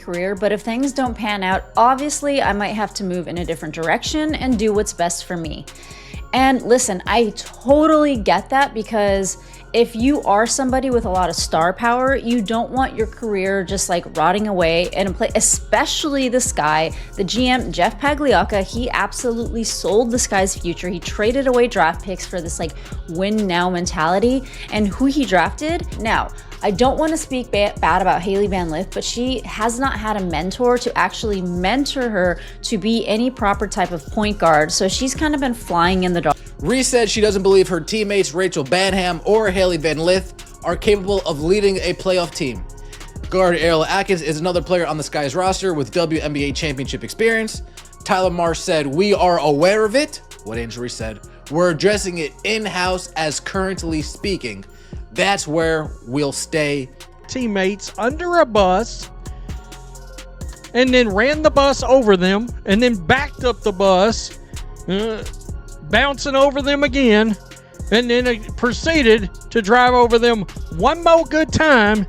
career, but if things don't pan out, obviously I might have to move in a different direction and do what's best for me. And listen, I totally get that, because if you are somebody with a lot of star power, you don't want your career just like rotting away in a place, especially this guy, the GM, Jeff Pagliocca. He absolutely sold this guy's future. He traded away draft picks for this like win now mentality. And who he drafted? Now, I don't want to speak bad about Hailey Van Lith, but she has not had a mentor to actually mentor her to be any proper type of point guard. So she's kind of been flying in the dark. Reese said she doesn't believe her teammates Rachel Banham or Hailey Van Lith are capable of leading a playoff team. Guard Errol Atkins is another player on the Sky's roster with WNBA championship experience. Tyler Marsh said, "We are aware of it." What Angel Reese said, "We're addressing it in-house as currently speaking. That's where we'll stay." Teammates under a bus and then ran the bus over them and then backed up the bus, bouncing over them again, and then proceeded to drive over them one more good time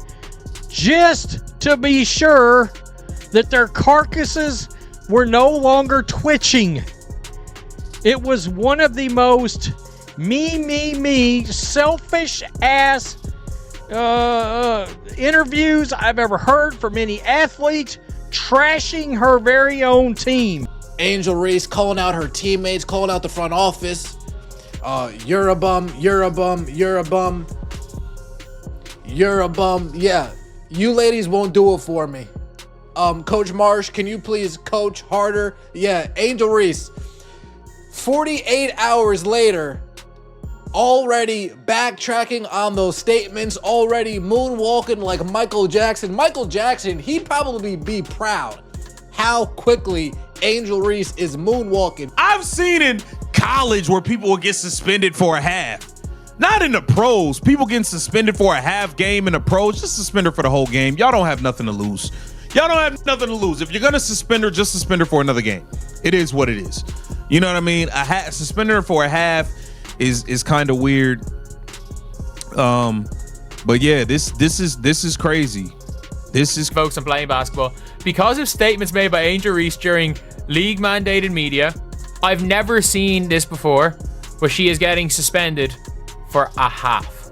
just to be sure that their carcasses were no longer twitching. It was one of the most me, selfish ass interviews I've ever heard from any athlete trashing her very own team. Angel Reese calling out her teammates, calling out the front office. You're a bum, you're a bum, you're a bum, you're a bum. Yeah, you ladies won't do it for me. Coach Marsh, can you please coach harder? Yeah, Angel Reese, 48 hours later, already backtracking on those statements, already moonwalking like Michael Jackson. Michael Jackson, he'd probably be proud how quickly Angel Reese is moonwalking. I've seen in college where people will get suspended for a half. Not in the pros. People getting suspended for a half game in the pros. Just suspend her for the whole game. Y'all don't have nothing to lose. Y'all don't have nothing to lose. If you're going to suspend her, just suspend her for another game. It is what it is. You know what I mean? Suspending her for a half is kind of weird. But yeah, this is crazy. This is folks on playing basketball because of statements made by Angel Reese during league mandated media. I've never seen this before, where she is getting suspended for a half.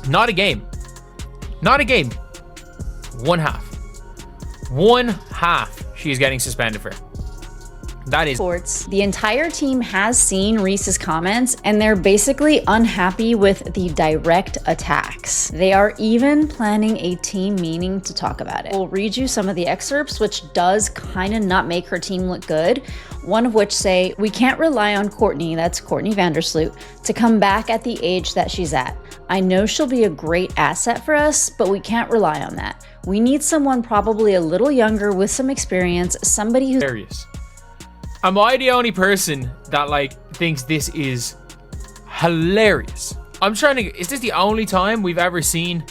Not a game. Not a game. One half. One half she is getting suspended for. That is sports. The entire team has seen Reese's comments, and they're basically unhappy with the direct attacks. They are even planning a team meeting to talk about it. We'll read you some of the excerpts, which does kind of not make her team look good. One of which say, "We can't rely on Courtney," that's Courtney Vandersloot, "to come back at the age that she's at. I know she'll be a great asset for us, but we can't rely on that. We need someone probably a little younger with some experience, somebody who's..." Hilarious. Am I the only person that thinks this is hilarious? I'm trying to, is this the only time we've ever seen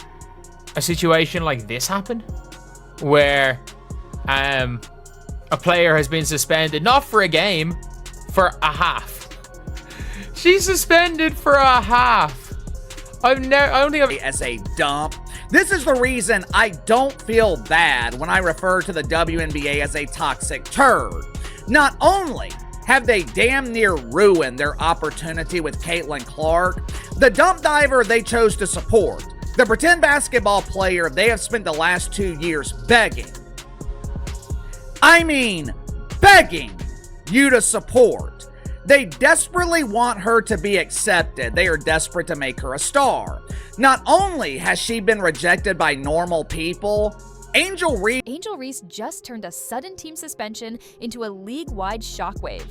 a situation like this happen? Where a player has been suspended, not for a game, for a half. She's suspended for a half. I don't think I've... As a dump. This is the reason I don't feel bad when I refer to the WNBA as a toxic turd. Not only have they damn near ruined their opportunity with Caitlin Clark, the dump diver they chose to support, the pretend basketball player they have spent the last 2 years begging you to support. They desperately want her to be accepted. They are desperate to make her a star. Not only has she been rejected by normal people, Angel Reese just turned a sudden team suspension into a league-wide shockwave.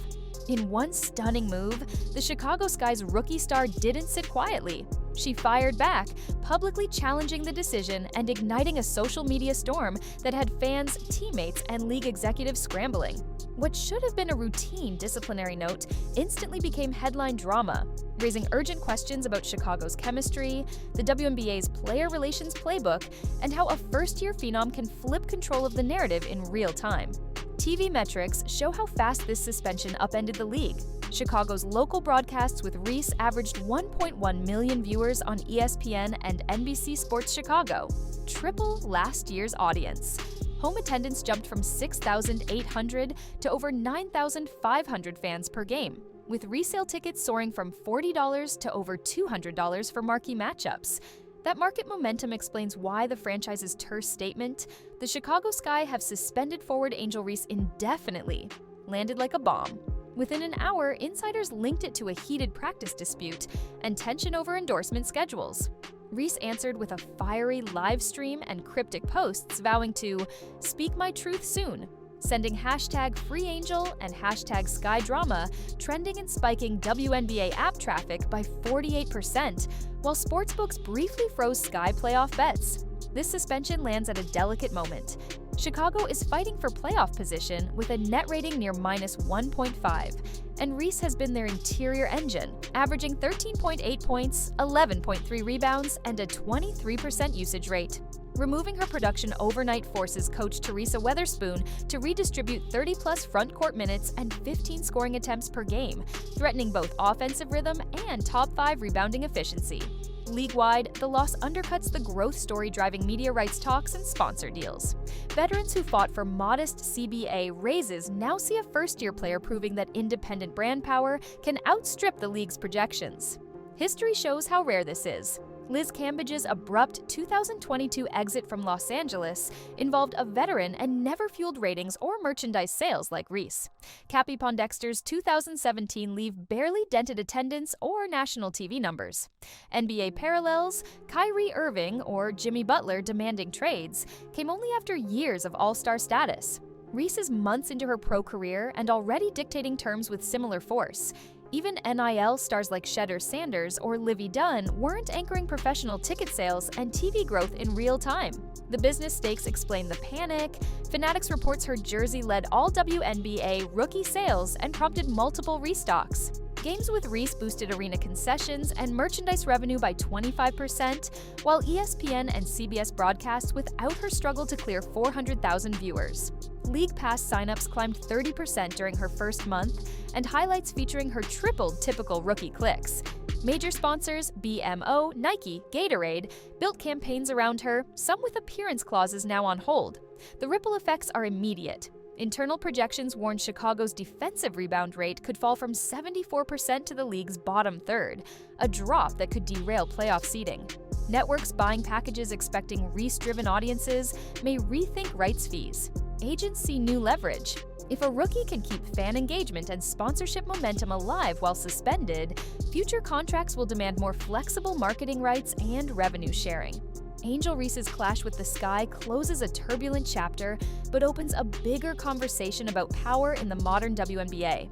In one stunning move, the Chicago Sky's rookie star didn't sit quietly. She fired back, publicly challenging the decision and igniting a social media storm that had fans, teammates, and league executives scrambling. What should have been a routine disciplinary note instantly became headline drama, raising urgent questions about Chicago's chemistry, the WNBA's player relations playbook, and how a first-year phenom can flip control of the narrative in real time. TV metrics show how fast this suspension upended the league. Chicago's local broadcasts with Reese averaged 1.1 million viewers on ESPN and NBC Sports Chicago, triple last year's audience. Home attendance jumped from 6,800 to over 9,500 fans per game, with resale tickets soaring from $40 to over $200 for marquee matchups. That market momentum explains why the franchise's terse statement, "The Chicago Sky have suspended forward Angel Reese indefinitely," landed like a bomb. Within an hour, insiders linked it to a heated practice dispute and tension over endorsement schedules. Reese answered with a fiery live stream and cryptic posts vowing to "speak my truth soon," sending #FreeAngel and #SkyDrama trending and spiking WNBA app traffic by 48%, while sportsbooks briefly froze Sky playoff bets. This suspension lands at a delicate moment. Chicago is fighting for playoff position with a net rating near -1.5, and Reese has been their interior engine, averaging 13.8 points, 11.3 rebounds, and a 23% usage rate. Removing her production overnight forces coach Teresa Weatherspoon to redistribute 30-plus front-court minutes and 15 scoring attempts per game, threatening both offensive rhythm and top-5 rebounding efficiency. League-wide, the loss undercuts the growth story driving media rights talks and sponsor deals. Veterans who fought for modest CBA raises now see a first-year player proving that independent brand power can outstrip the league's projections. History shows how rare this is. Liz Cambage's abrupt 2022 exit from Los Angeles involved a veteran and never fueled ratings or merchandise sales like Reese. Cappie Pondexter's 2017 leave barely dented attendance or national TV numbers. NBA parallels, Kyrie Irving or Jimmy Butler demanding trades, came only after years of all-star status. Reese is months into her pro career and already dictating terms with similar force. Even NIL stars like Shedder Sanders or Livy Dunn weren't anchoring professional ticket sales and TV growth in real time. The business stakes explain the panic. Fanatics reports her jersey led all WNBA rookie sales and prompted multiple restocks. Games with Reese boosted arena concessions and merchandise revenue by 25%, while ESPN and CBS broadcast without her struggle to clear 400,000 viewers. League Pass signups climbed 30% during her first month, and highlights featuring her tripled typical rookie clicks. Major sponsors, BMO, Nike, Gatorade, built campaigns around her, some with appearance clauses now on hold. The ripple effects are immediate. Internal projections warn Chicago's defensive rebound rate could fall from 74% to the league's bottom third, a drop that could derail playoff seeding. Networks buying packages expecting Reese-driven audiences may rethink rights fees. Agents see new leverage. If a rookie can keep fan engagement and sponsorship momentum alive while suspended, future contracts will demand more flexible marketing rights and revenue sharing. Angel Reese's clash with the Sky closes a turbulent chapter, but opens a bigger conversation about power in the modern WNBA.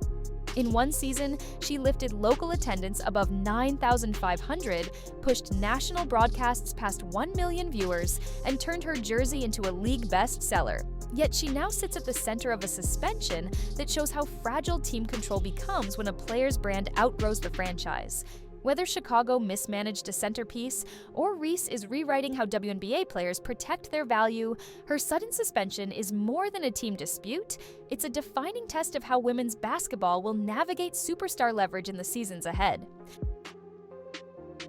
In one season, she lifted local attendance above 9,500, pushed national broadcasts past 1 million viewers, and turned her jersey into a league bestseller. Yet she now sits at the center of a suspension that shows how fragile team control becomes when a player's brand outgrows the franchise. Whether Chicago mismanaged a centerpiece or Reese is rewriting how WNBA players protect their value, her sudden suspension is more than a team dispute. It's a defining test of how women's basketball will navigate superstar leverage in the seasons ahead.